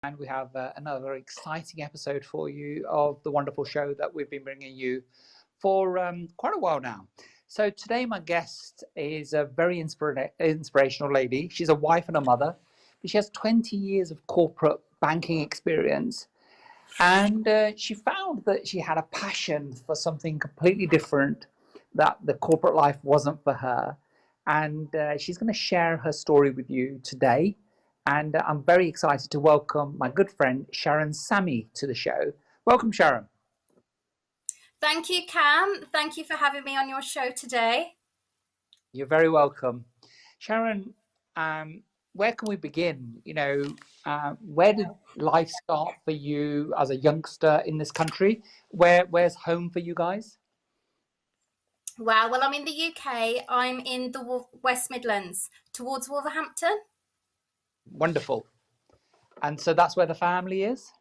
and we have another exciting episode for you of the wonderful show that we've been bringing you for quite a while now. So today, my guest is a very inspirational lady. She's a wife and a mother, but she has 20 years of corporate banking experience. And she found that she had a passion for something completely different, that the corporate life wasn't for her. And she's going to share her story with you today. And I'm very excited to welcome my good friend Sharan Sammi to the show. Welcome, Sharan. Thank you, Kam. Thank you for having me on your show today. You're very welcome. Sharan, where can we begin? Where did life start for you as a youngster in this country? Where's home for you guys? Wow. Well, I'm in the UK. I'm in the West Midlands towards Wolverhampton. Wonderful. And so that's where the family is?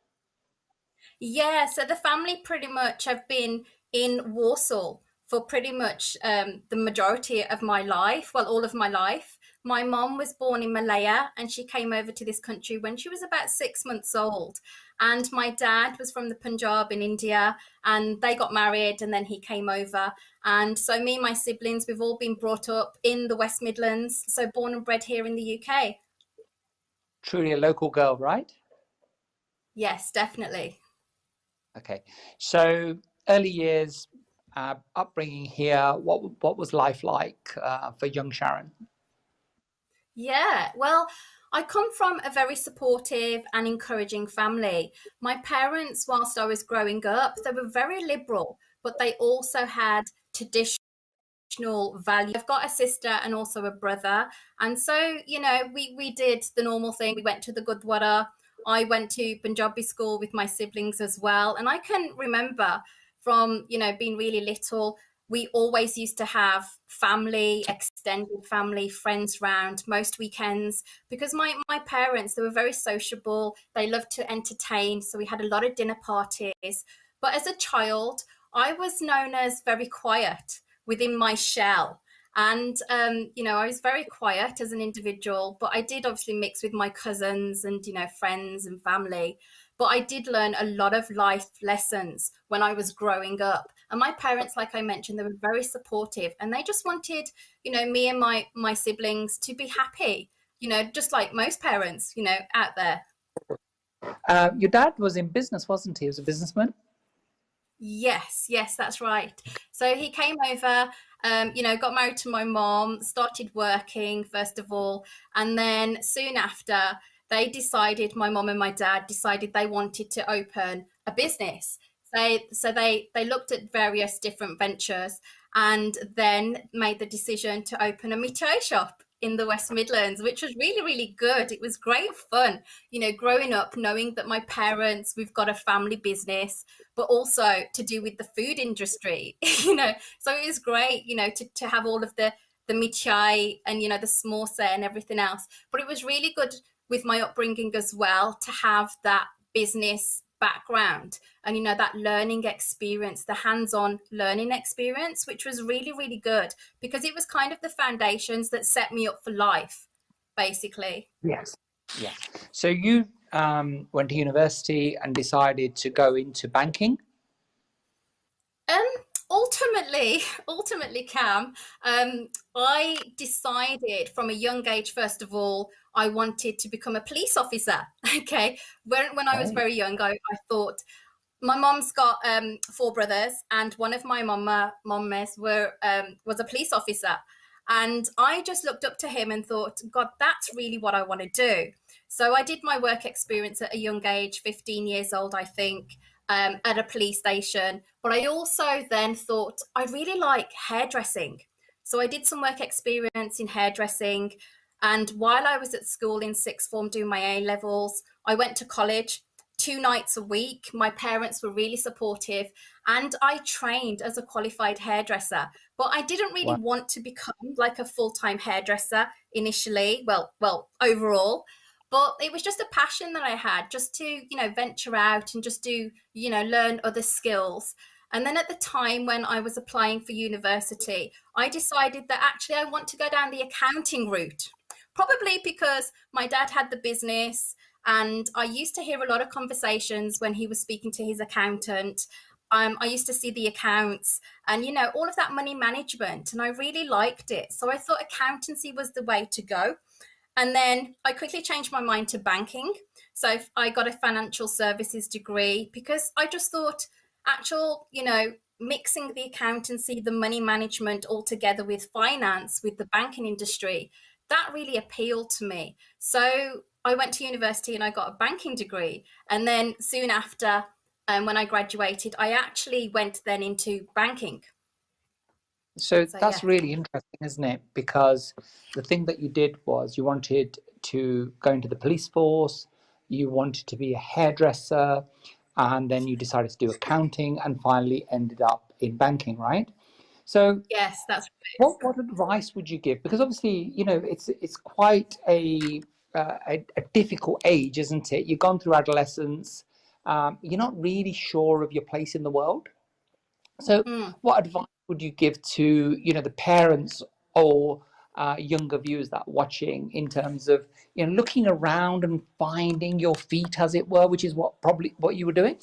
Yeah. So the family pretty much have been in Warsaw for pretty much the majority of my life. Well, all of my life. My mom was born in Malaya and she came over to this country when she was about 6 months old. And my dad was from the Punjab in India and they got married and then he came over. And so me and my siblings, we've all been brought up in the West Midlands. So born and bred here in the UK. Truly a local girl, right? Yes, definitely. Okay. So early years, upbringing here, what was life like for young Sharan? Yeah, well, I come from a very supportive and encouraging family. My parents, whilst I was growing up, they were very liberal, but they also had traditional value. I've got a sister and also a brother. And so, we did the normal thing. We went to the Gurdwara. I went to Punjabi school with my siblings as well. And I can remember from, being really little, we always used to have family, extended family, friends round most weekends because my parents, they were very sociable. They loved to entertain. So we had a lot of dinner parties. But as a child, I was known as very quiet within my shell. And, I was very quiet as an individual, but I did obviously mix with my cousins and, friends and family. But I did learn a lot of life lessons when I was growing up. And my parents, like I mentioned, they were very supportive and they just wanted, me and my siblings to be happy, just like most parents, out there. Your dad was in business, wasn't he? He was a businessman? Yes, that's right. So he came over, got married to my mom, started working first of all, and then soon after my mom and my dad decided they wanted to open a business. So they looked at various different ventures and then made the decision to open a mithai shop in the West Midlands, which was really, really good. It was great fun, growing up, knowing that my parents, we've got a family business, but also to do with the food industry, So it was great, to have all of the mithai and, the samosa and everything else. But it was really good with my upbringing as well to have that business background and that learning experience, the hands-on learning experience, which was really, really good because it was kind of the foundations that set me up for life, basically. Yes. Yeah. So you went to university and decided to go into banking? Ultimately, Kam, I decided from a young age, first of all, I wanted to become a police officer. Okay. When I was very young, I thought my mom's got 4 brothers, and one of my mommas was a police officer. And I just looked up to him and thought, God, that's really what I want to do. So I did my work experience at a young age, 15 years old, I think, at a police station. But I also then thought, I really like hairdressing. So I did some work experience in hairdressing. And while I was at school in sixth form doing my A levels, I went to college 2 nights a week. My parents were really supportive and I trained as a qualified hairdresser, but I didn't really want to become like a full-time hairdresser initially, well, overall, but it was just a passion that I had just to, venture out and just do, learn other skills. And then at the time when I was applying for university, I decided that actually I want to go down the accounting route, probably because my dad had the business And I used to hear a lot of conversations when he was speaking to his accountant. I used to see the accounts and, all of that money management, and I really liked it. So I thought accountancy was the way to go. And then I quickly changed my mind to banking. So I got a financial services degree because I just thought mixing the accountancy, the money management all together with finance, with the banking industry, that really appealed to me. So I went to university and I got a banking degree. And then soon after, when I graduated, I actually went then into banking. So So yeah. that's really interesting, isn't it? Because the thing that you did was you wanted to go into the police force, you wanted to be a hairdresser, and then you decided to do accounting and finally ended up in banking, right? So Yes, that's what advice would you give? Because obviously, it's quite a difficult age, isn't it? You've gone through adolescence. You're not really sure of your place in the world. So, right. what advice would you give to the parents or younger viewers that are watching in terms of looking around and finding your feet, as it were, which is probably what you were doing?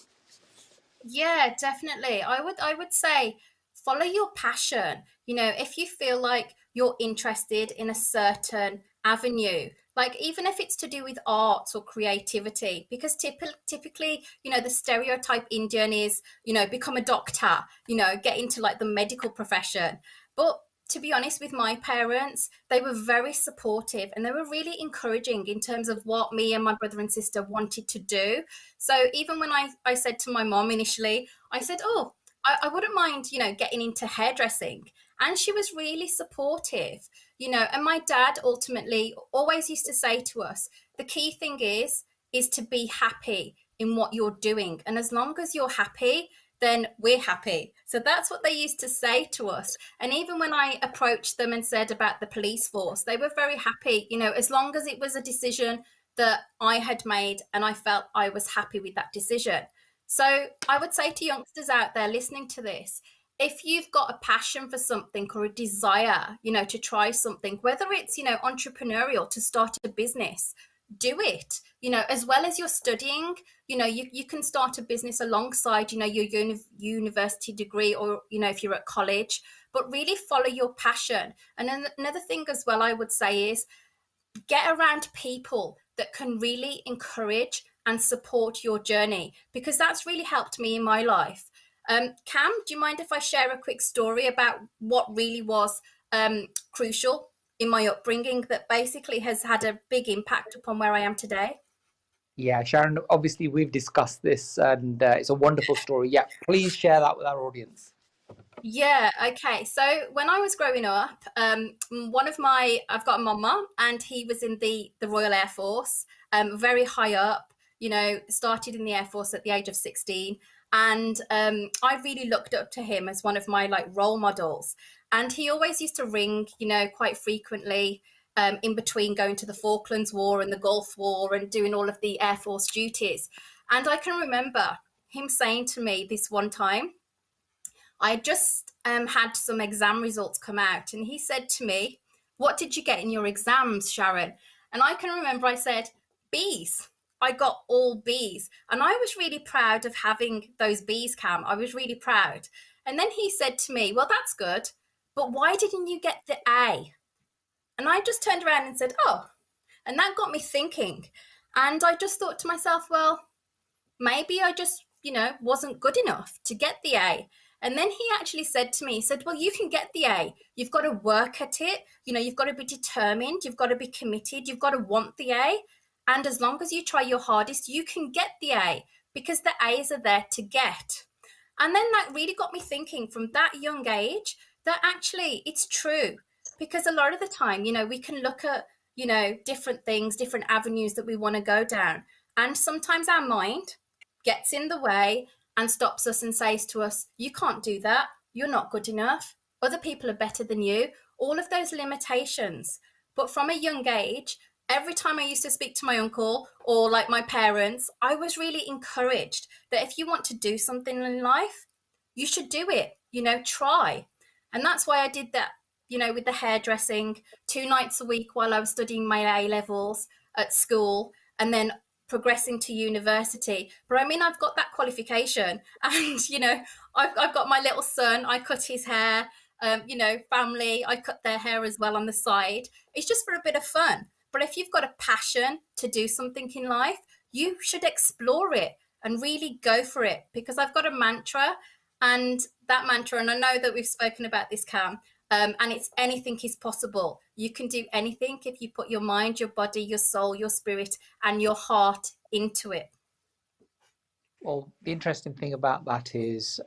Yeah, definitely. I would say follow your passion. If you feel like you're interested in a certain avenue, like even if it's to do with arts or creativity, because typically, the stereotype Indian is, become a doctor, get into like the medical profession. But to be honest with my parents, they were very supportive and they were really encouraging in terms of what me and my brother and sister wanted to do. So even when I said to my mom initially, I said, oh, I wouldn't mind, getting into hairdressing. And she was really supportive, and my dad ultimately always used to say to us, the key thing is to be happy in what you're doing. And as long as you're happy, then we're happy. So that's what they used to say to us. And even when I approached them and said about the police force, they were very happy, as long as it was a decision that I had made and I felt I was happy with that decision. So I would say to youngsters out there listening to this, if you've got a passion for something or a desire, to try something, whether it's, entrepreneurial, to start a business, do it, as well as you're studying, you can start a business alongside, your university degree or, if you're at college, but really follow your passion. And then another thing as well, I would say is get around people that can really encourage and support your journey, because that's really helped me in my life. Cam, do you mind if I share a quick story about what really was crucial in my upbringing that basically has had a big impact upon where I am today? Yeah, Sharon, obviously we've discussed this and it's a wonderful story. Yeah, please share that with our audience. Yeah, okay. So when I was growing up, I've got a mama, and he was in the Royal Air Force, very high up, started in the Air Force at the age of 16. And I really looked up to him as one of my like role models. And he always used to ring, quite frequently, in between going to the Falklands War and the Gulf War and doing all of the Air Force duties. And I can remember him saying to me this one time, I just had some exam results come out, and he said to me, "What did you get in your exams, Sharon?" And I can remember I said, "B's." I got all B's. And I was really proud of having those B's, Cam. I was really proud. And then he said to me, "Well, that's good, but why didn't you get the A?" And I just turned around and said, "Oh." And that got me thinking. And I just thought to myself, well, maybe I just, wasn't good enough to get the A. And then he actually said to me, he said, well, you can get the A. You've got to work at it. You've got to be determined. You've got to be committed. You've got to want the A. And as long as you try your hardest, you can get the A, because the A's are there to get. And then that really got me thinking from that young age that actually it's true. Because a lot of the time, we can look at, different things, different avenues that we want to go down. And sometimes our mind gets in the way and stops us and says to us, you can't do that. You're not good enough. Other people are better than you. All of those limitations. But from a young age, every time I used to speak to my uncle or like my parents, I was really encouraged that if you want to do something in life, you should do it, try. And that's why I did that, with the hairdressing 2 nights a week while I was studying my A levels at school. And then progressing to university. But I mean, I've got that qualification, and I've got my little son. I cut his hair. Family, I cut their hair as well on the side. It's just for a bit of fun. But if you've got a passion to do something in life, you should explore it and really go for it. Because I've got a mantra, and that mantra, and I know that we've spoken about this, Kam, and it's anything is possible. You can do anything if you put your mind, your body, your soul, your spirit, and your heart into it. Well, the interesting thing about that is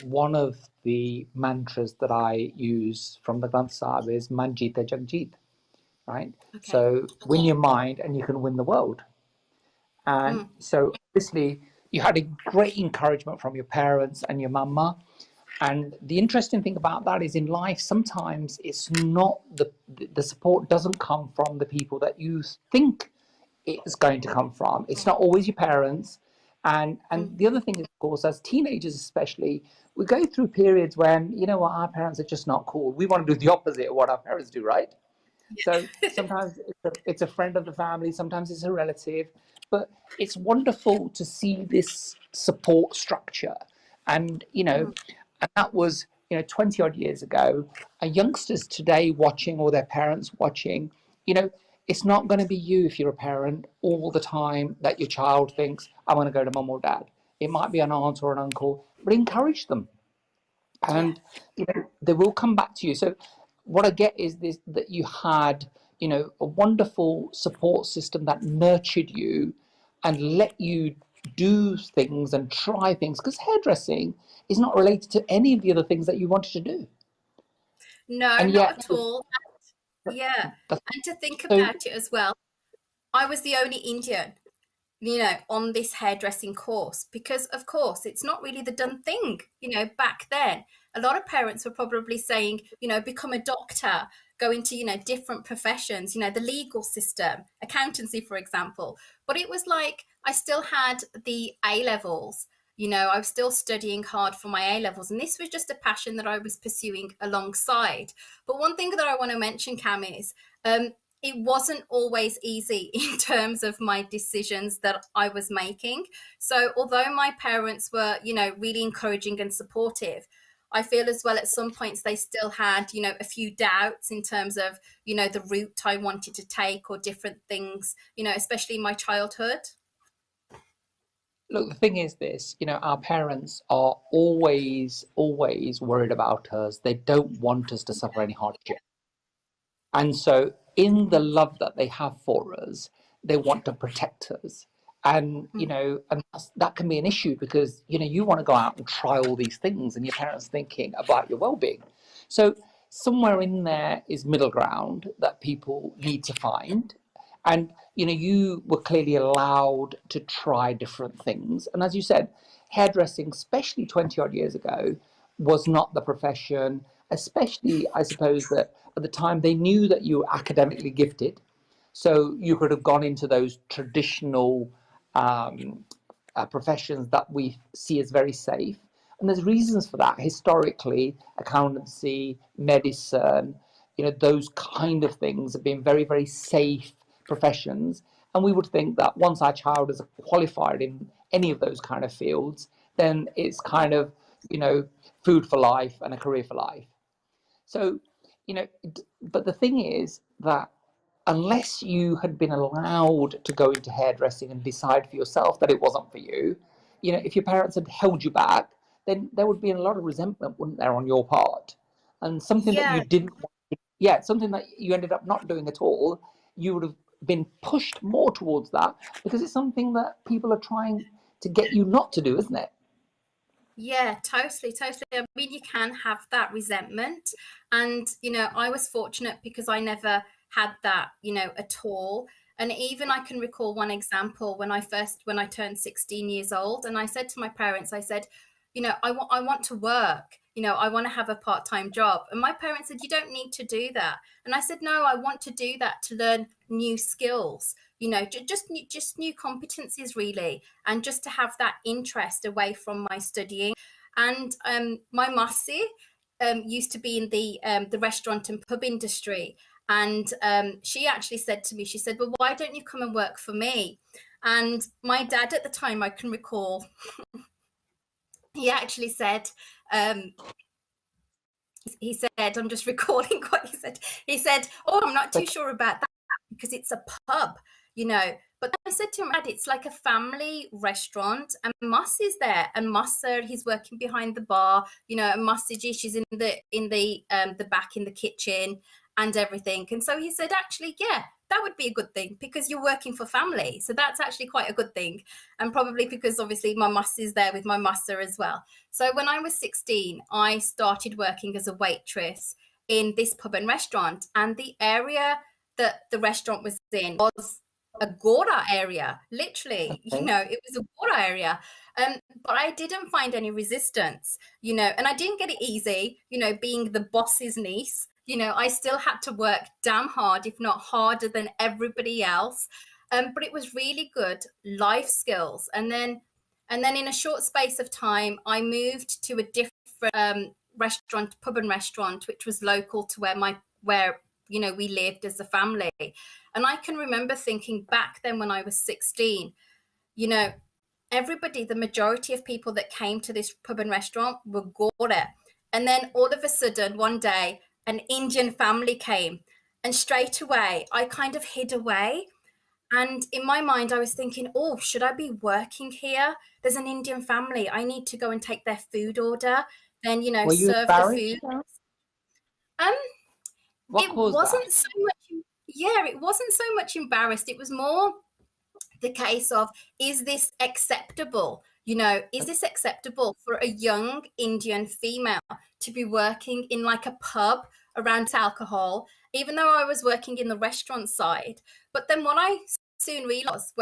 one of the mantras that I use from the Granth Sahib is Manjita Jagjit, right? Okay. So win your mind and you can win the world. And so obviously you had a great encouragement from your parents and your mama. And the interesting thing about that is in life, sometimes it's not the support doesn't come from the people that you think it's going to come from. It's not always your parents. And the other thing is, of course, as teenagers especially, we go through periods when, you know what, our parents are just not cool. We want to do the opposite of what our parents do, right? So sometimes it's a friend of the family, sometimes it's a relative, but it's wonderful to see this support structure. And, and that was, 20 odd years ago. Youngsters today watching, or their parents watching, it's not going to be you, if you're a parent, all the time that your child thinks, I want to go to mum or dad. It might be an aunt or an uncle, but encourage them. And they will come back to you. So what I get is this, that you had a wonderful support system that nurtured you and let you do things and try things, because hairdressing is not related to any of the other things that you wanted to do. No, And not yet at all. Yeah. that's And to think so about it as well, I was the only Indian, on this hairdressing course, because of course it's not really the done thing. Back then, a lot of parents were probably saying, become a doctor, go into, different professions, the legal system, accountancy, for example. But it was like, I still had the A levels, I was still studying hard for my A levels. And this was just a passion that I was pursuing alongside. But one thing that I want to mention, Kam, is it wasn't always easy in terms of my decisions that I was making. So although my parents were, really encouraging and supportive, I feel as well at some points they still had, a few doubts in terms of, the route I wanted to take or different things, especially in my childhood. look, the thing is this, our parents are always worried about us. They don't want us to suffer any hardship. And so, in the love that they have for us, they want to protect us. And that can be an issue because you want to go out and try all these things, and your parents thinking about your well-being. So somewhere in there is middle ground that people need to find. And you were clearly allowed to try different things. And as you said, hairdressing, especially 20 odd years ago, was not the profession. Especially, I suppose that at the time they knew that you were academically gifted, so you could have gone into those traditional professions that we see as very safe. And there's reasons for that. Historically, accountancy, medicine, those kind of things have been very, very safe professions. And we would think that once our child is qualified in any of those kind of fields, then it's kind of, food for life and a career for life. So, but the thing is that unless you had been allowed to go into hairdressing and decide for yourself that it wasn't for you, if your parents had held you back, then there would be a lot of resentment, wouldn't there, on your part? And something that you Yeah, didn't, something that you ended up not doing at all, you would have been pushed more towards that because it's something that people are trying to get you not to do, isn't it? yeah, totally, totally. I mean, you can have that resentment. And, I was fortunate because I never had that, at all. And even I can recall one example when I turned 16 years old, and I said to my parents, I said, I want to work, I want to have a part-time job. And my parents said, you don't need to do that. And I said, no, I want to do that to learn new skills, just new competencies really, and just to have that interest away from my studying. And my Marcy used to be in the restaurant and pub industry, and she actually said to me, she said, well, why don't you come and work for me? And my dad at the time, I can recall, he actually said, he said, I'm just recalling what he said. He said, oh, I'm not too sure about that because it's a pub, you know. But I said to him, Dad, it's like a family restaurant, and Moss is there, and Mossa, he's working behind the bar, you know, and Mossiji, she's in the back in the kitchen and everything. And so he said, actually, yeah, that would be a good thing because you're working for family. So that's actually quite a good thing. And probably because obviously my Moss is there with my Mossa as well. So when I was 16, I started working as a waitress in this pub and restaurant, and the area that the restaurant was in was a Gora area, literally, you know, it was a Gora area. But I didn't find any resistance, you know, and I didn't get it easy, you know, being the boss's niece, you know, I still had to work damn hard, if not harder than everybody else. But it was really good life skills. And then in a short space of time, I moved to a different restaurant, pub and restaurant, which was local to where you know, we lived as a family. And I can remember thinking back then when I was 16, you know, everybody, the majority of people that came to this pub and restaurant were Gora. And then all of a sudden, one day, an Indian family came. And straight away, I kind of hid away. And in my mind, I was thinking, oh, should I be working here? There's an Indian family. I need to go and take their food order, then, you know, Were you serve the food. embarrassed? Um, What it caused wasn't that? so much, yeah, it wasn't so much embarrassed. It was more the case of, is this acceptable? You know, is this acceptable for a young Indian female to be working in like a pub around alcohol, even though I was working in the restaurant side? But then what I soon realized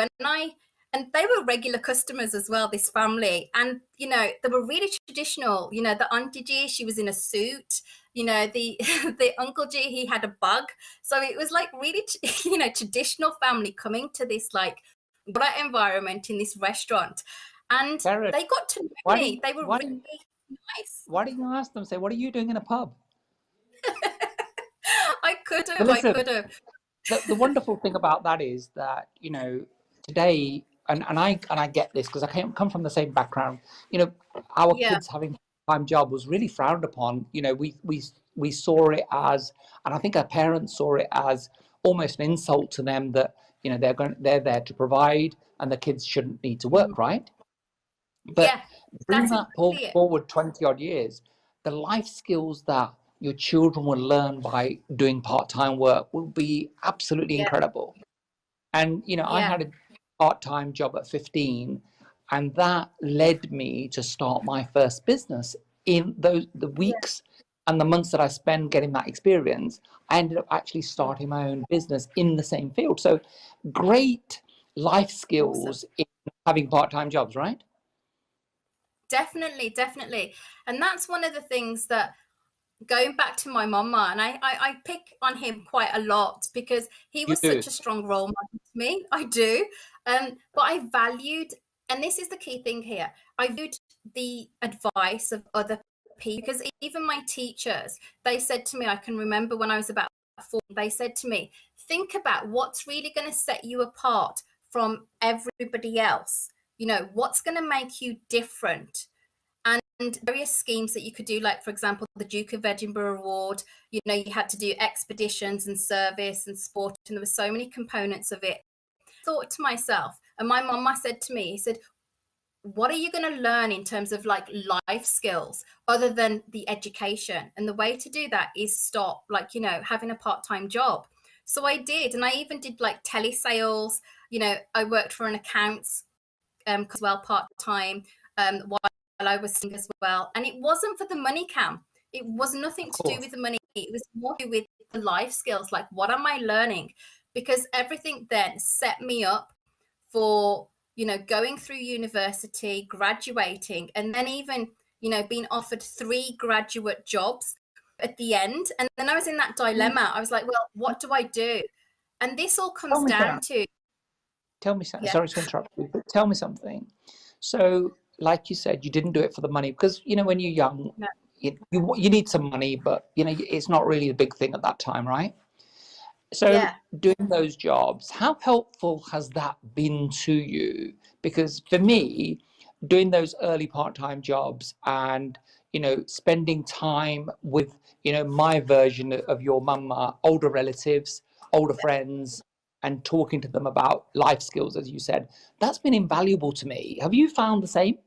and they were regular customers as well, this family. And, you know, they were really traditional. You know, the Auntie G, she was in a suit. You know, the the Uncle G, he had a bug. So it was like really, you know, traditional family coming to this like great environment in this restaurant. And Sharon, they got to know me. They were really nice. why didn't you ask them, say, what are you doing in a pub? I could But have, I listen, could have. the wonderful thing about that is that, you know, today, and I get this because I come from the same background, you know, our Yeah. kids having a time job was really frowned upon. You know, we saw it as, and I think our parents saw it as almost an insult to them that, you know, they're there to provide and the kids shouldn't need to work, right? But Yeah, bring that's that exactly it. forward 20 odd years, the life skills that your children will learn by doing part-time work will be absolutely Yeah, incredible. And, you know, I yeah, had a part-time job at 15, and that led me to start my first business. In the yeah. weeks and the months that I spent getting that experience, I ended up actually starting my own business in the same field. So great life Awesome. skills in having part-time jobs, right? Definitely, definitely. And that's one of the things that, going back to my mama, and I pick on him quite a lot because he You was do. such a strong role model to me. I do. But I valued, and this is the key thing here, I valued the advice of other people, because even my teachers, they said to me, I can remember when I was about 4, they said to me, think about what's really going to set you apart from everybody else. You know, what's going to make you different? And various schemes that you could do, like for example the Duke of Edinburgh Award, you know, you had to do expeditions and service and sport, and there were so many components of it. I thought to myself, and my mama said to me, he said, what are you going to learn in terms of like life skills other than the education? And the way to do that is stop, like, you know, having a part-time job. So I did, and I even did like telesales. You know, I worked for an accounts as well part-time, while I was singing as well. And it wasn't for the money, Cam. It was nothing Of to do course. with the money. It was more to do with the life skills. Like, what am I learning? Because everything then set me up for, you know, going through university, graduating, and then even, you know, being offered 3 graduate jobs at the end. And then I was in that dilemma. I was like, well, what do I do? And this all Tell comes me down that. to, Tell me something. yeah, Sorry to interrupt you, but tell me something. So, like you said, you didn't do it for the money because, you know, when you're young, you need some money, but, you know, it's not really a big thing at that time, right? So Yeah. doing those jobs, how helpful has that been to you? Because for me, doing those early part-time jobs and, spending time with, my version of your mama, older relatives, older friends, and talking to them about life skills, as you said, that's been invaluable to me. Have you found the same?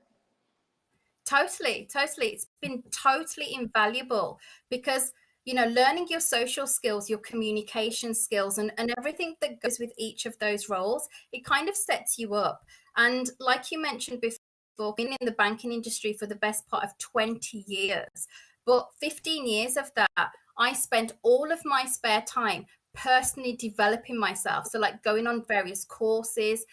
Totally, totally. It's been totally invaluable because, learning your social skills, your communication skills, and everything that goes with each of those roles, it kind of sets you up. And like you mentioned before, been in the banking industry for the best part of 20 years, but 15 years of that, I spent all of my spare time personally developing myself. So, like going on various courses,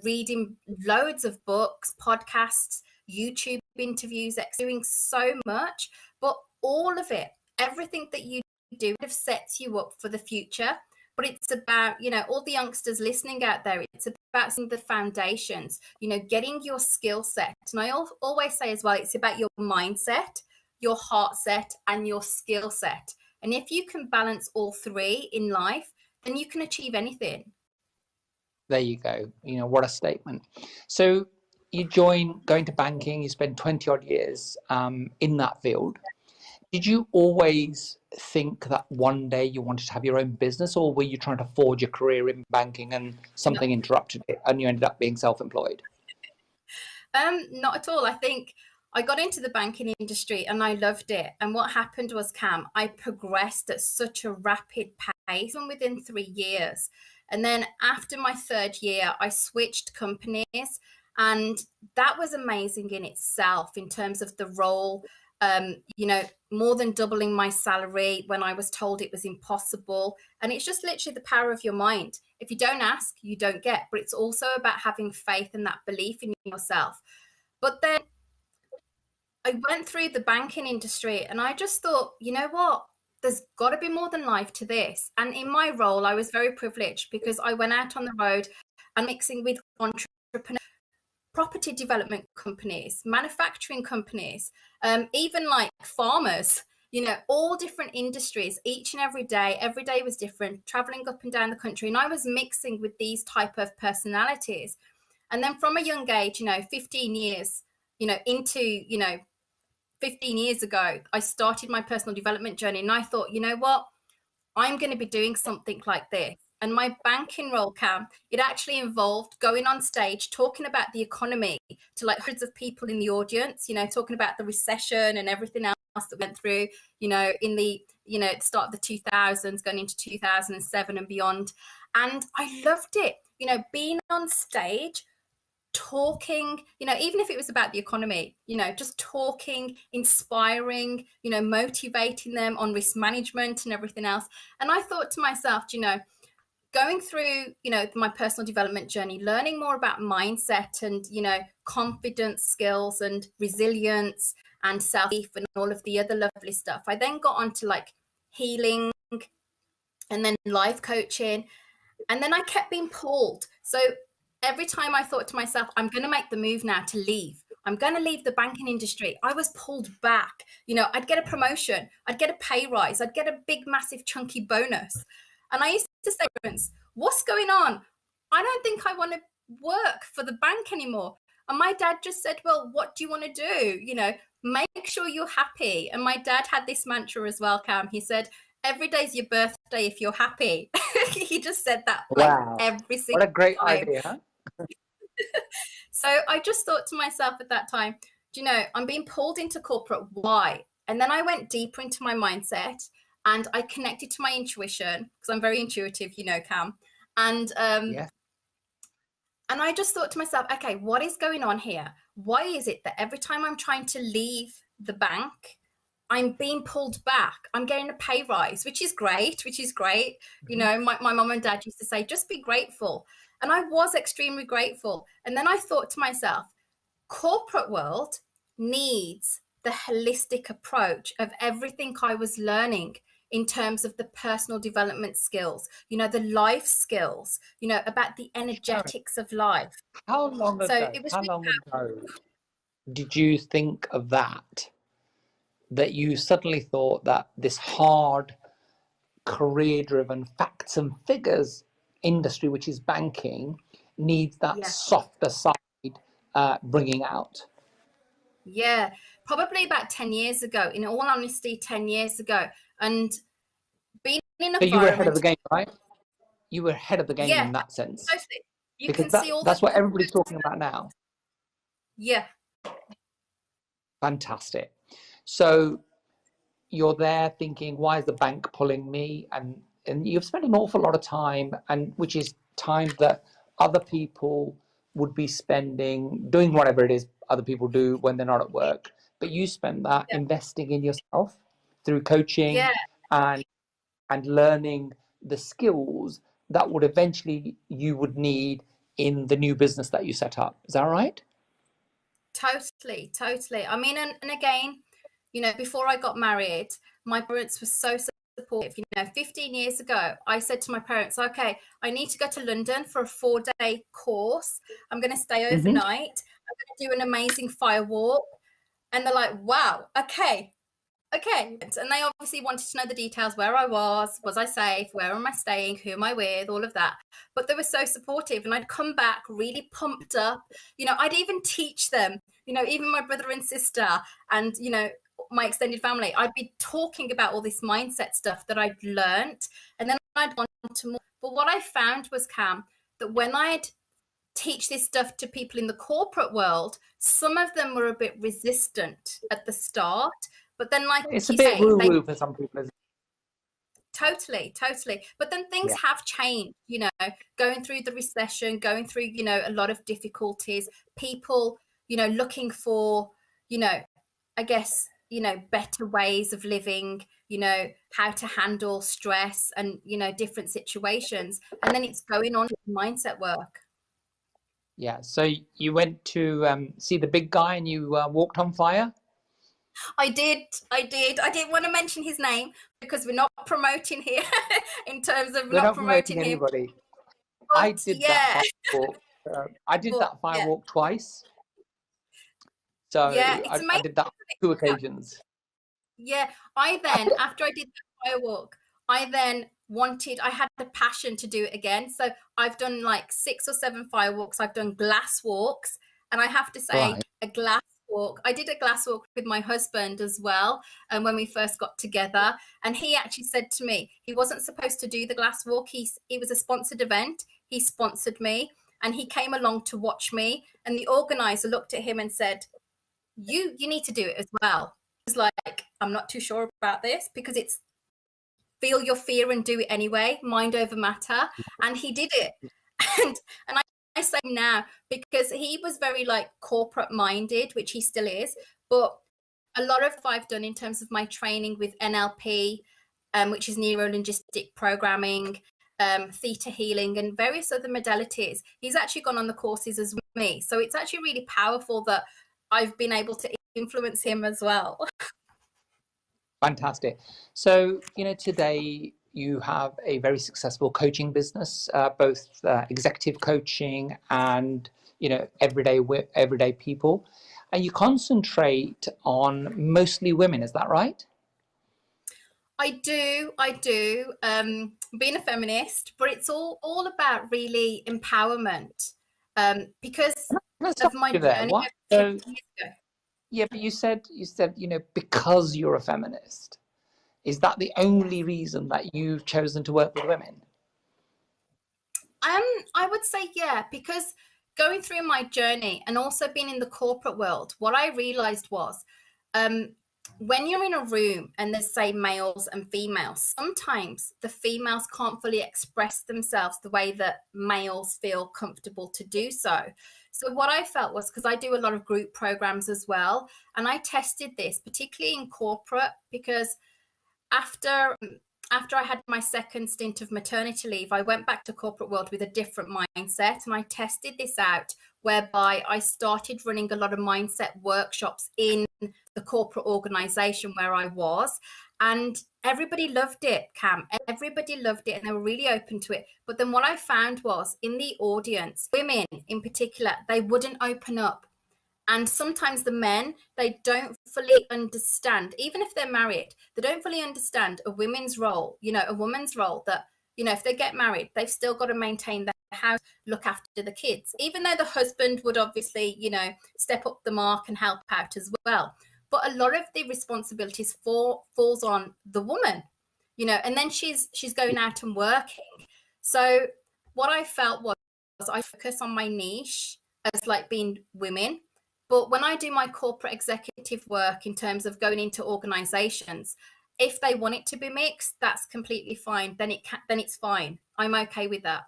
reading loads of books, podcasts, YouTube interviews, doing so much, but all of it, everything that you do, kind of sets you up for the future. But it's about, all the youngsters listening out there, it's about seeing the foundations, getting your skill set. And I always say as well, it's about your mindset, your heart set, and your skill set. And if you can balance all three in life, then you can achieve anything. There you go. What a statement. So you going to banking, you spend 20 odd years in that field. Did you always think that one day you wanted to have your own business, or were you trying to forge a career in banking and No, something interrupted it and you ended up being self-employed? not at all. I think I got into the banking industry and I loved it. And what happened was, Cam, I progressed at such a rapid pace, and within 3 years. And then after my third year, I switched companies. And that was amazing in itself in terms of the role, more than doubling my salary when I was told it was impossible. And it's just literally the power of your mind. If you don't ask, you don't get. But it's also about having faith and that belief in yourself. But then I went through the banking industry and I just thought, you know what? There's got to be more than life to this. And in my role, I was very privileged because I went out on the road and mixing with entrepreneurs, property development companies, manufacturing companies, even like farmers, all different industries, each and every day was different, traveling up and down the country. And I was mixing with these type of personalities. And then from a young age, 15 years, into, 15 years ago, I started my personal development journey. And I thought, you know what? I'm going to be doing something like this. And my banking role, Cam, it actually involved going on stage, talking about the economy to like hundreds of people in the audience, talking about the recession and everything else that went through, in the, start of the 2000s, going into 2007 and beyond. And I loved it, being on stage, talking, even if it was about the economy, just talking, inspiring, motivating them on risk management and everything else. And I thought to myself, going through, my personal development journey, learning more about mindset and, confidence skills and resilience and self-belief and all of the other lovely stuff. I then got on to like healing and then life coaching. And then I kept being pulled. So every time I thought to myself, I'm going to make the move now to leave. I'm going to leave the banking industry. I was pulled back. I'd get a promotion. I'd get a pay rise. I'd get a big, massive, chunky bonus. And I used to say, what's going on? I don't think I want to work for the bank anymore. And my dad just said, well, what do you want to do? Make sure you're happy. And my dad had this mantra as well, Cam. He said, every day's your birthday if you're happy. He just said that like Wow. every single What a great time. idea, huh? So I just thought to myself at that time, I'm being pulled into corporate. Why? And then I went deeper into my mindset and I connected to my intuition because I'm very intuitive, Cam. And Yes. and I just thought to myself, okay, what is going on here? Why is it that every time I'm trying to leave the bank, I'm being pulled back? I'm getting a pay rise, which is great, My mom and dad used to say, just be grateful. And I was extremely grateful. And then I thought to myself, corporate world needs the holistic approach of everything I was learning in terms of the personal development skills, the life skills, about the energetics of life. How long So ago? it was How long ago did you think of that? That you suddenly thought that this hard career-driven facts and figures industry, which is banking, needs that Yeah. softer side bringing out. Yeah, probably about 10 years ago, in all honesty, 10 years ago. And being in an So you were ahead of the environment, game, right? You were ahead of the game yeah, in that sense, totally. You because can see all the, that's what everybody's talking about now. yeah, Fantastic. So you're there thinking, why is the bank pulling me? And you've spent an awful lot of time, and which is time that other people would be spending doing whatever it is other people do when they're not at work. But you spend that yeah, investing in yourself through coaching yeah, and learning the skills that would eventually you would need in the new business that you set up. Is that right? totally, totally. I mean, and again, you know, before I got married, my parents were so supportive. You know, 15 years ago, I said to my parents, okay, I need to go to London for a 4-day course. I'm going to stay Mm-hmm. overnight. I'm going to do an amazing fire walk. And they're like, wow, okay. Okay. And they obviously wanted to know the details, where I was I safe, where am I staying, who am I with, all of that. But they were so supportive. And I'd come back really pumped up. You know, I'd even teach them, you know, even my brother and sister and, you know, my extended family, I'd be talking about all this mindset stuff that I'd learnt. And then I'd gone to more. But what I found was, Cam, that when I'd teach this stuff to people in the corporate world, some of them were a bit resistant at the start. But then, like It's a you bit say, they woo-woo for some people, isn't totally, totally. But then it? things Yeah. have changed, you know, going through the recession, going through, you know, a lot of difficulties, people, you know, looking for, you know, I guess, you know, better ways of living, you know, how to handle stress and, you know, different situations. And then it's going on to mindset work. Yeah. So you went to see the big guy and you walked on fire? I did. I didn't want to mention his name because we're not promoting here in terms of We're not not promoting promoting him. anybody. I But did that yeah, fire walk. I did but that fire yeah, walk twice. yeah, So it's I amazing. did that on 2 occasions. Yeah, I then, after I did that fire walk, I had the passion to do it again. So I've done like 6 or 7 fire walks. I've done glass walks. And I have to say, Right. a glass walk, I did a glass walk with my husband as well. And when we first got together, and he actually said to me, he wasn't supposed to do the glass walk. It was a sponsored event. He sponsored me and he came along to watch me. And the organizer looked at him and said, you need to do it as well. It's like, I'm not too sure about this because it's feel your fear and do it anyway, mind over matter. And he did it. And I say now because he was very like corporate minded, which he still is, but a lot of what I've done in terms of my training with NLP, which is neuro linguistic programming, theta healing, and various other modalities. He's actually gone on the courses as me. So it's actually really powerful that I've been able to influence him as well. Fantastic. So, today you have a very successful coaching business, both executive coaching and, everyday people. And you concentrate on mostly women, is that right? I do. Being a feminist, but it's all about really empowerment. Because Let's of stop my you there. journey What? over So, 15 years ago. yeah, but you said, because you're a feminist. Is that the only reason that you've chosen to work with women? I would say yeah, because going through my journey and also being in the corporate world, what I realized was um, when you're in a room and there's say males and females, sometimes the females can't fully express themselves the way that males feel comfortable to do so. So what I felt was, because I do a lot of group programs as well, and I tested this particularly in corporate because after I had my second stint of maternity leave, I went back to corporate world with a different mindset, and I tested this out whereby I started running a lot of mindset workshops in the corporate organization where I was, and everybody loved it, Cam. Everybody loved it and they were really open to it. But then what I found was in the audience, women in particular, they wouldn't open up. And sometimes the men, they don't fully understand, even if they're married, they don't fully understand a woman's role, a woman's role, that, if they get married, they've still got to maintain the house, look after the kids, even though the husband would obviously, step up the mark and help out as well. But a lot of the responsibilities falls on the woman, and then she's going out and working. So what I felt was I focus on my niche as like being women. But when I do my corporate executive work in terms of going into organizations, if they want it to be mixed, that's completely fine. Then it's fine. I'm okay with that.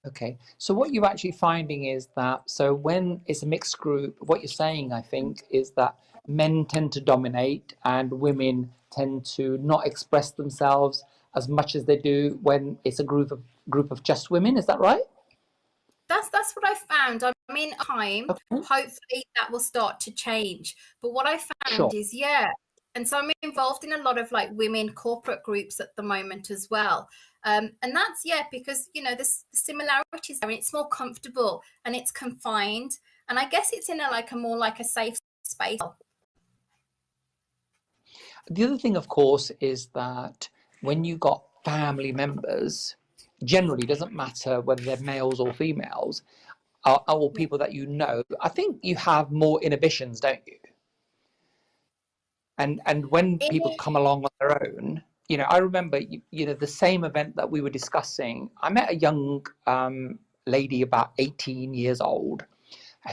Okay. So what you're actually finding is that, so when it's a mixed group, what you're saying, I think, is that men tend to dominate and women tend to not express themselves as much as they do when it's a group of just women. Is that right? That's what I found. I mean, time, Okay. hopefully that will start to change. But what I Sure. found is, yeah. And so I'm involved in a lot of like women corporate groups at the moment as well. And that's, yeah, because, the similarities there, and it's more comfortable and it's confined. And I guess it's in a more like a safe space. The other thing, of course, is that when you got family members, generally doesn't matter whether they're males or females, or Yeah. people that you know, I think you have more inhibitions, don't you? And when people come along on their own, I remember, the same event that we were discussing. I met a young lady about 18 years old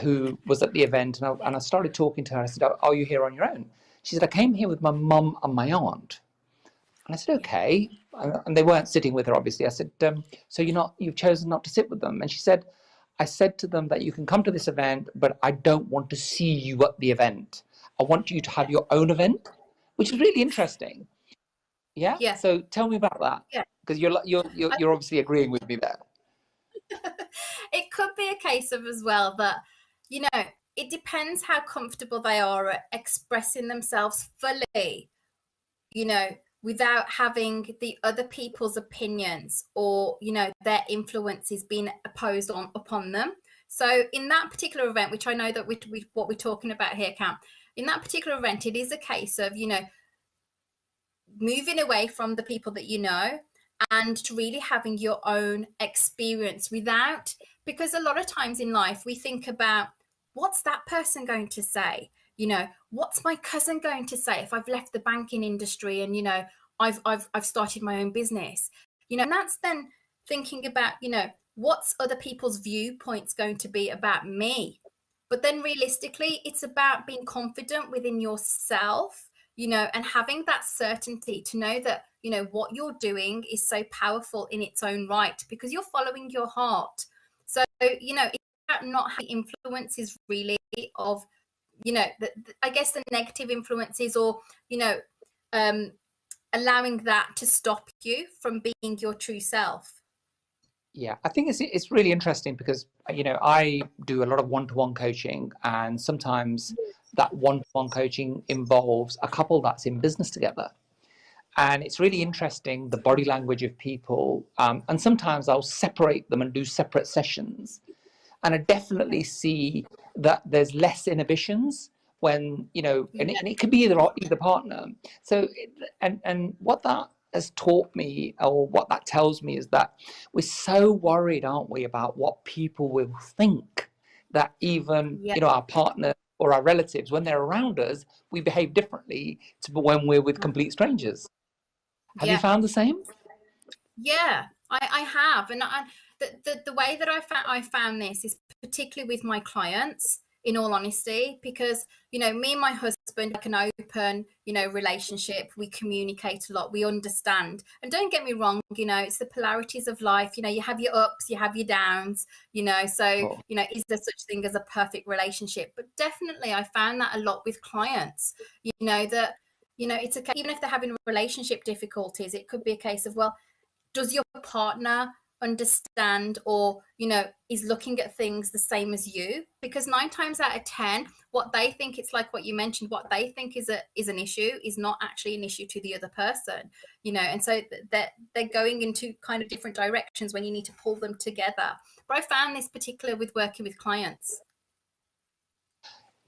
who was at the event, and I started talking to her. I said, "Oh, are you here on your own?" She said, "I came here with my mum and my aunt." And I said, "Okay." And they weren't sitting with her, obviously. I said, "So you've chosen not to sit with them?" And she said, "I said to them that you can come to this event, but I don't want to see you at the event. I want you to have your own event," which is really interesting. Yeah. Yeah. So tell me about that, Yeah. because you're obviously agreeing with me there. It could be a case of as well that, it depends how comfortable they are at expressing themselves fully, without having the other people's opinions or, their influences being opposed upon them. So in that particular event, which I know that what we're talking about here, Cam, in that particular event, it is a case of, moving away from the people that and really having your own experience without, because a lot of times in life we think about, what's that person going to say, what's my cousin going to say if I've left the banking industry and I've started my own business, and that's then thinking about, what's other people's viewpoints going to be about me. But then realistically, it's about being confident within yourself, and having that certainty to know that, what you're doing is so powerful in its own right because you're following your heart. So, it's about not having influences really of, I guess the negative influences or, allowing that to stop you from being your true self. Yeah, I think it's really interesting because I do a lot of one-to-one coaching, and sometimes that one-to-one coaching involves a couple that's in business together, and it's really interesting the body language of people. And sometimes I'll separate them and do separate sessions, and I definitely see that there's less inhibitions when and it could be either partner. So and what that has taught me, or what that tells me, is that we're so worried, aren't we, about what people will think, that even Yeah. our partner or our relatives, when they're around us, we behave differently to when we're with complete strangers. Have you Yeah. found the same? Yeah, I have, and the way that I found this is particularly with my clients. In all honesty, because me and my husband, like an open relationship, we communicate a lot, we understand, and don't get me wrong, it's the polarities of life. You have your ups, you have your downs. So Sure. is there such thing as a perfect relationship? But definitely, I found that a lot with clients. That it's okay, even if they're having relationship difficulties, it could be a case of, well, does your partner understand or is looking at things the same as you? Because 9 times out of 10, what they think, it's like what you mentioned, what they think is an issue is not actually an issue to the other person. And so they're going into kind of different directions when you need to pull them together. But I found this particular with working with clients.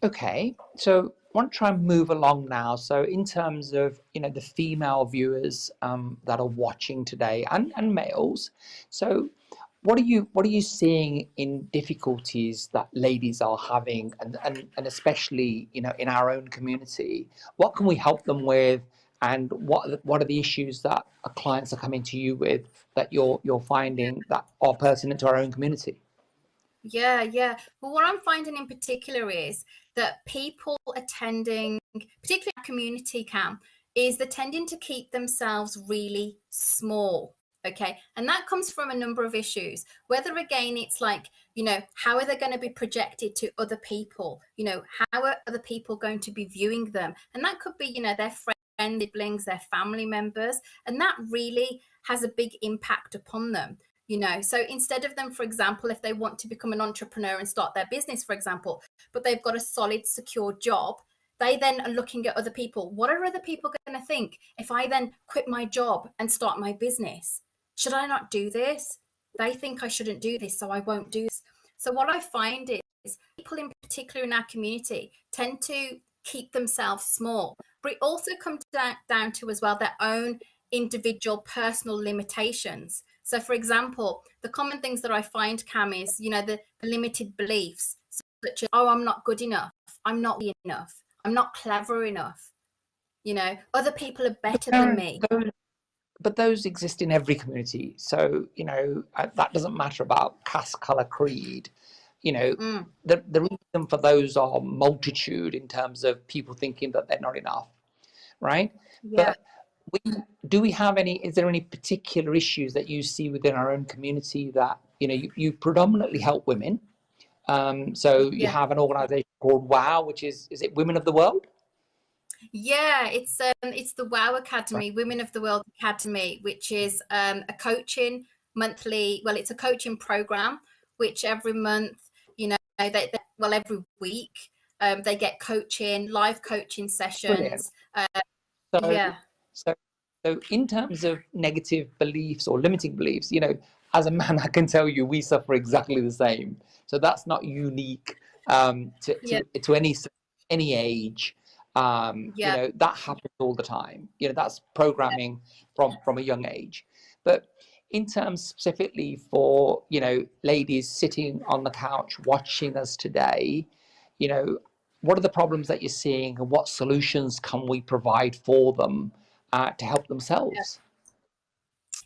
Okay, so I want to try and move along now. So in terms of, the female viewers that are watching today, and males, so what are you seeing in difficulties that ladies are having, and especially, in our own community? What can we help them with, and what are the issues that our clients are coming to you with, that you're finding that are pertinent to our own community? Yeah, yeah. Well, what I'm finding in particular is that people attending, particularly our community camp, is they're tending to keep themselves really small. Okay. And that comes from a number of issues. Whether again, it's like, how are they going to be projected to other people? How are other people going to be viewing them? And that could be, their friends, siblings, their family members. And that really has a big impact upon them. So instead of them, for example, if they want to become an entrepreneur and start their business, for example, but they've got a solid, secure job, they then are looking at other people. What are other people going to think if I then quit my job and start my business? Should I not do this? They think I shouldn't do this, so I won't do this. So what I find is people in particular in our community tend to keep themselves small, but it also comes down to as well their own individual personal limitations. So, for example, the common things that I find, Cam, is, the limited beliefs, such as, oh, I'm not good enough. I'm not enough. I'm not clever enough. Other people are better than me. But those exist in every community. So, that doesn't matter about caste, color, creed. The reason for those are multitude in terms of people thinking that they're not enough, right? Yeah. But is there any particular issues that you see within our own community that, you predominantly help women? So you Yeah. have an organization called WOW, which is it Women of the World? Yeah, it's the WOW Academy, Women of the World Academy, which is a coaching monthly. Well, it's a coaching program which every month, every week, they get coaching, live coaching Brilliant. sessions. So, Yeah, so, so in terms of negative beliefs or limiting beliefs, as a man, I can tell you we suffer exactly the same. So that's not unique to, yeah, to any age. yeah, That happens all the time. That's programming from a young age. But in terms specifically for, ladies sitting on the couch watching us today, you know, what are the problems that you're seeing, and what solutions can we provide for them to help themselves?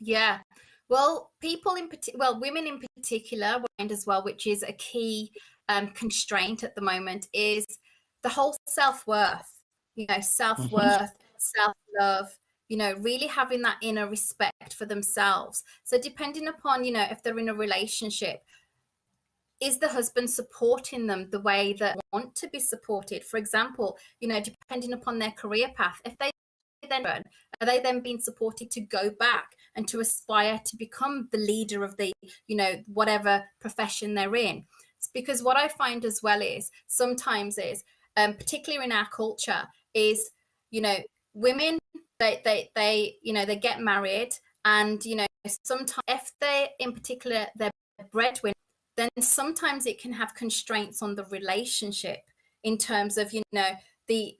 yeah. Well, women in particular, and as well, which is a key constraint at the moment, is the whole self-worth. Mhm. Self-worth, self-love. Really having that inner respect for themselves. So depending upon, if they're in a relationship, is the husband supporting them the way that they want to be supported? For example, depending upon their career path, if they then run, are they then being supported to go back and to aspire to become the leader of the, whatever profession they're in? It's because what I find as well is sometimes is, particularly in our culture, is, women, they get married, and, sometimes if they in particular they're breadwinner, then sometimes it can have constraints on the relationship in terms of, the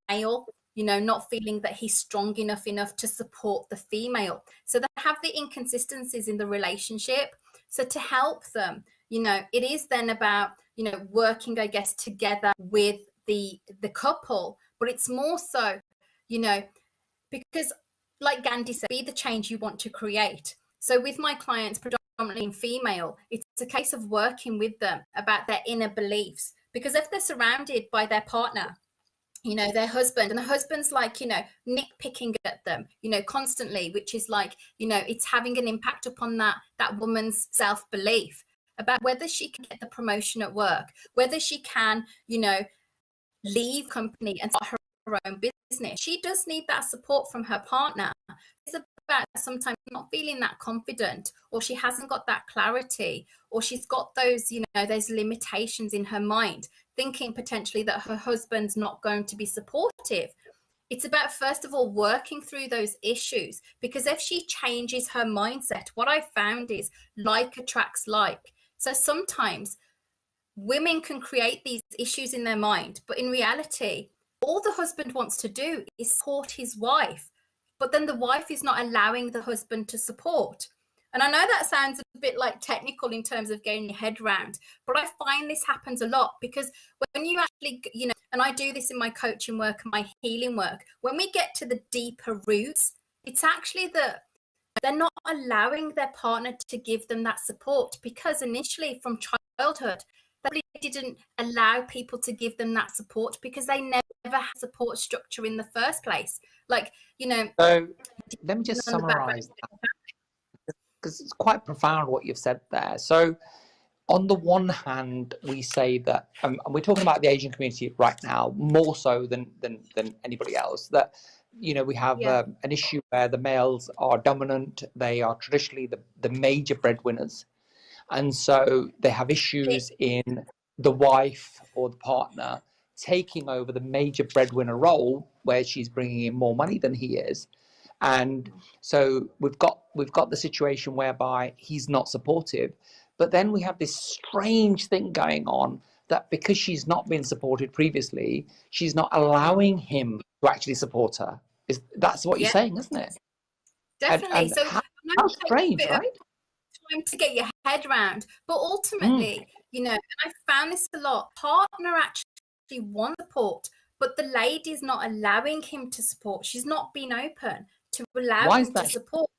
male, not feeling that he's strong enough to support the female. So they have the inconsistencies in the relationship. So to help them, it is then about, working, I guess, together with the couple, but it's more so, because like Gandhi said, be the change you want to create. So with my clients, predominantly female, it's a case of working with them about their inner beliefs. Because if they're surrounded by their partner, their husband, and the husband's like, nitpicking at them, constantly, which is like, it's having an impact upon that woman's self-belief about whether she can get the promotion at work, whether she can, leave company and start her own business. She does need that support from her partner. It's about sometimes not feeling that confident, or she hasn't got that clarity, or she's got those, those limitations in her mind, thinking potentially that her husband's not going to be supportive. It's about, first of all, working through those issues, because if she changes her mindset, what I found is like attracts like. So sometimes women can create these issues in their mind, but in reality, all the husband wants to do is support his wife, but then the wife is not allowing the husband to support. And I know that sounds a bit like technical in terms of getting your head around, but I find this happens a lot, because when you actually, and I do this in my coaching work and my healing work, when we get to the deeper roots, it's actually that they're not allowing their partner to give them that support, because initially from childhood, they didn't allow people to give them that support because they never had support structure in the first place. Like, So let me just summarize that, because it's quite profound what you've said there. So on the one hand, we say that, and we're talking about the Asian community right now, more so than anybody else, that, we have an issue where the males are dominant. They are traditionally the major breadwinners. And so they have issues in the wife or the partner taking over the major breadwinner role, where she's bringing in more money than he is. And so we've got the situation whereby he's not supportive. But then we have this strange thing going on, that because she's not been supported previously, she's not allowing him to actually support her. That's what you're saying, isn't it? Definitely. And So how strange, right? Time to get your head around, but ultimately, and I found this a lot. Partner actually wants support, but the lady's not allowing him to support. She's not been open to allow him to support.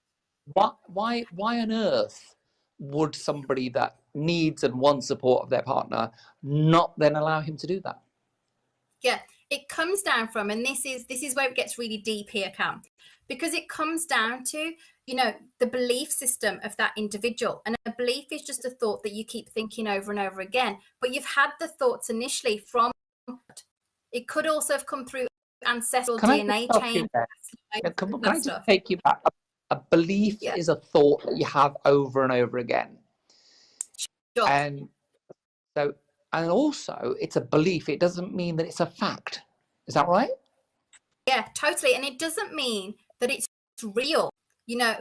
Why on earth would somebody that needs and wants support of their partner not then allow him to do that? Yeah, it comes down from, and this is where it gets really deep here, Kam, because it comes down to, the belief system of that individual. And a belief is just a thought that you keep thinking over and over again, but you've had the thoughts initially from, it could also have come through ancestral DNA change. Can I just take you back? A belief is a thought that you have over and over again. Sure. And also it's a belief. It doesn't mean that it's a fact. Is that right? Yeah, totally. And it doesn't mean that it's real,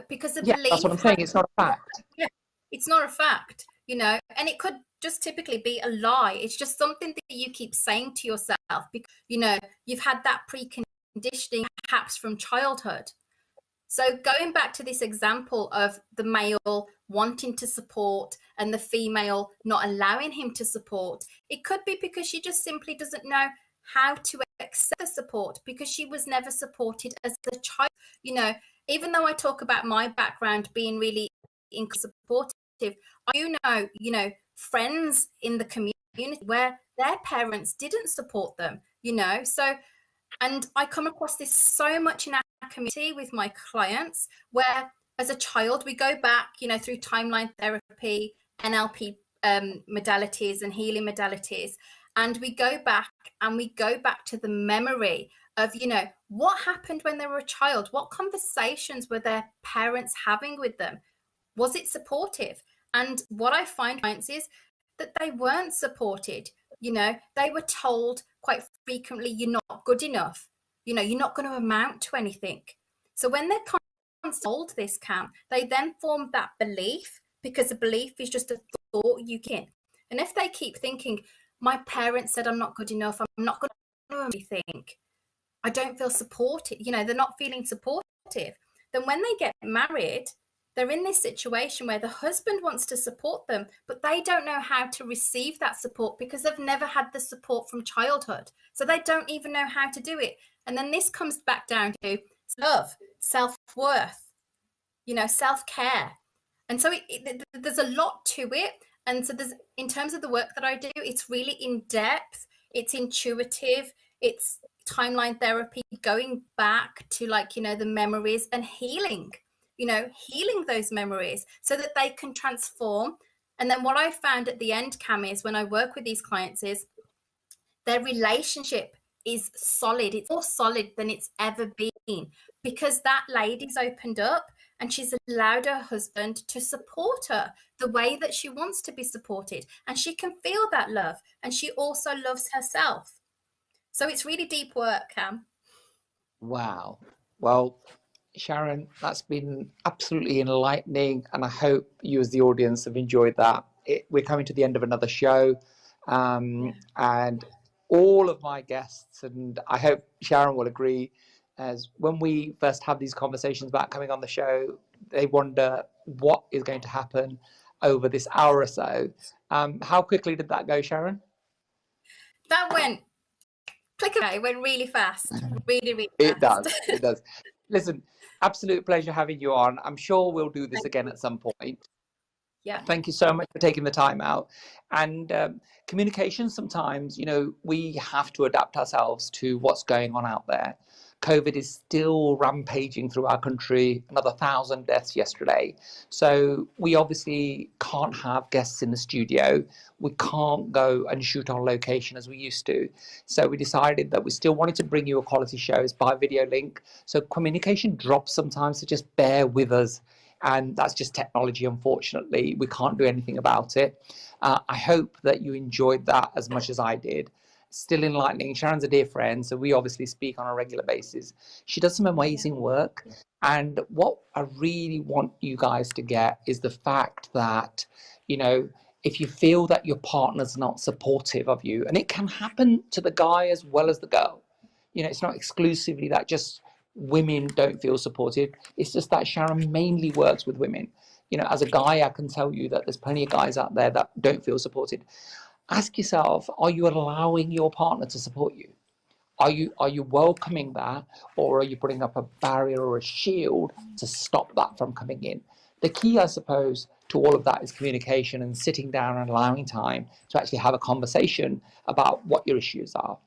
because the belief. That's what I'm saying. It's not a fact. Yeah, it's not a fact, and it could just typically be a lie. It's just something that you keep saying to yourself because, you've had that preconditioning perhaps from childhood. So going back to this example of the male wanting to support and the female not allowing him to support, it could be because she just simply doesn't know how to accept the support, because she was never supported as a child. Even though I talk about my background being really supportive, I do know, friends in the community where their parents didn't support them, so, and I come across this so much in our community with my clients, where as a child we go back, through timeline therapy, NLP modalities and healing modalities, and we go back to the memory of, what happened when they were a child, what conversations were their parents having with them, was it supportive? And what I find clients is that they weren't supported. They were told quite frequently, you're not good enough, you're not going to amount to anything. So when they're told this, Kam, they then form that belief, because the belief is just a thought you can. And if they keep thinking, my parents said I'm not good enough, I'm not going to do anything, I don't feel supported, they're not feeling supportive, then when they get married, they're in this situation where the husband wants to support them, but they don't know how to receive that support because they've never had the support from childhood. So they don't even know how to do it. And then this comes back down to love, self-worth, self-care. And so there's a lot to it. And so in terms of the work that I do, it's really in depth, it's intuitive, it's timeline therapy, going back to the memories and healing those memories so that they can transform. And then what I found at the end, Kam, is when I work with these clients is their relationship is solid. It's more solid than it's ever been, because that lady's opened up and she's allowed her husband to support her the way that she wants to be supported. And she can feel that love, and she also loves herself. So it's really deep work, Kam. Wow. Well, Sharan, that's been absolutely enlightening, and I hope you as the audience have enjoyed that. We're coming to the end of another show. And all of my guests, and I hope Sharon will agree, as when we first have these conversations about coming on the show, they wonder what is going to happen over this hour or so. How quickly did that go, Sharon? That went click away. It went really fast. Really, really It fast. does. It does. Listen, absolute pleasure having you on. I'm sure we'll do this again at some point. Yeah. Thank you so much for taking the time out. And communication, sometimes, we have to adapt ourselves to what's going on out there. COVID is still rampaging through our country, another 1,000 deaths yesterday. So we obviously can't have guests in the studio. We can't go and shoot on location as we used to. So we decided that we still wanted to bring you a quality shows by video link. So communication drops sometimes, so just bear with us. And that's just technology, unfortunately. We can't do anything about it. I hope that you enjoyed that as much as I did. Still enlightening. Sharon's a dear friend, so we obviously speak on a regular basis. She does some amazing work. And what I really want you guys to get is the fact that, if you feel that your partner's not supportive of you, and it can happen to the guy as well as the girl, it's not exclusively that just women don't feel supported. It's just that Sharon mainly works with women. As a guy, I can tell you that there's plenty of guys out there that don't feel supported. Ask yourself, are you allowing your partner to support you? Are you welcoming that, or are you putting up a barrier or a shield to stop that from coming in? The key, I suppose, to all of that is communication and sitting down and allowing time to actually have a conversation about what your issues are.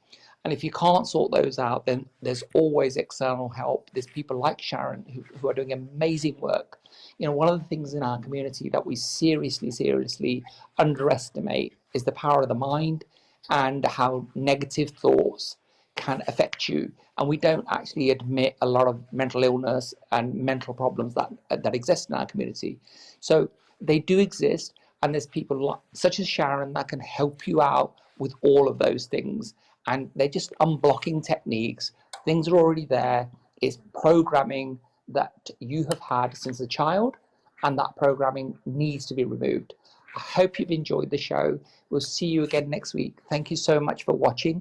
And if you can't sort those out, then there's always external help. There's people like Sharon who are doing amazing work. One of the things in our community that we seriously underestimate is the power of the mind and how negative thoughts can affect you. And we don't actually admit a lot of mental illness and mental problems that exist in our community. So they do exist, and there's people such as Sharon that can help you out with all of those things. And they're just unblocking techniques. Things are already there. It's programming that you have had since a child, and that programming needs to be removed. I hope you've enjoyed the show. We'll see you again next week. Thank you so much for watching.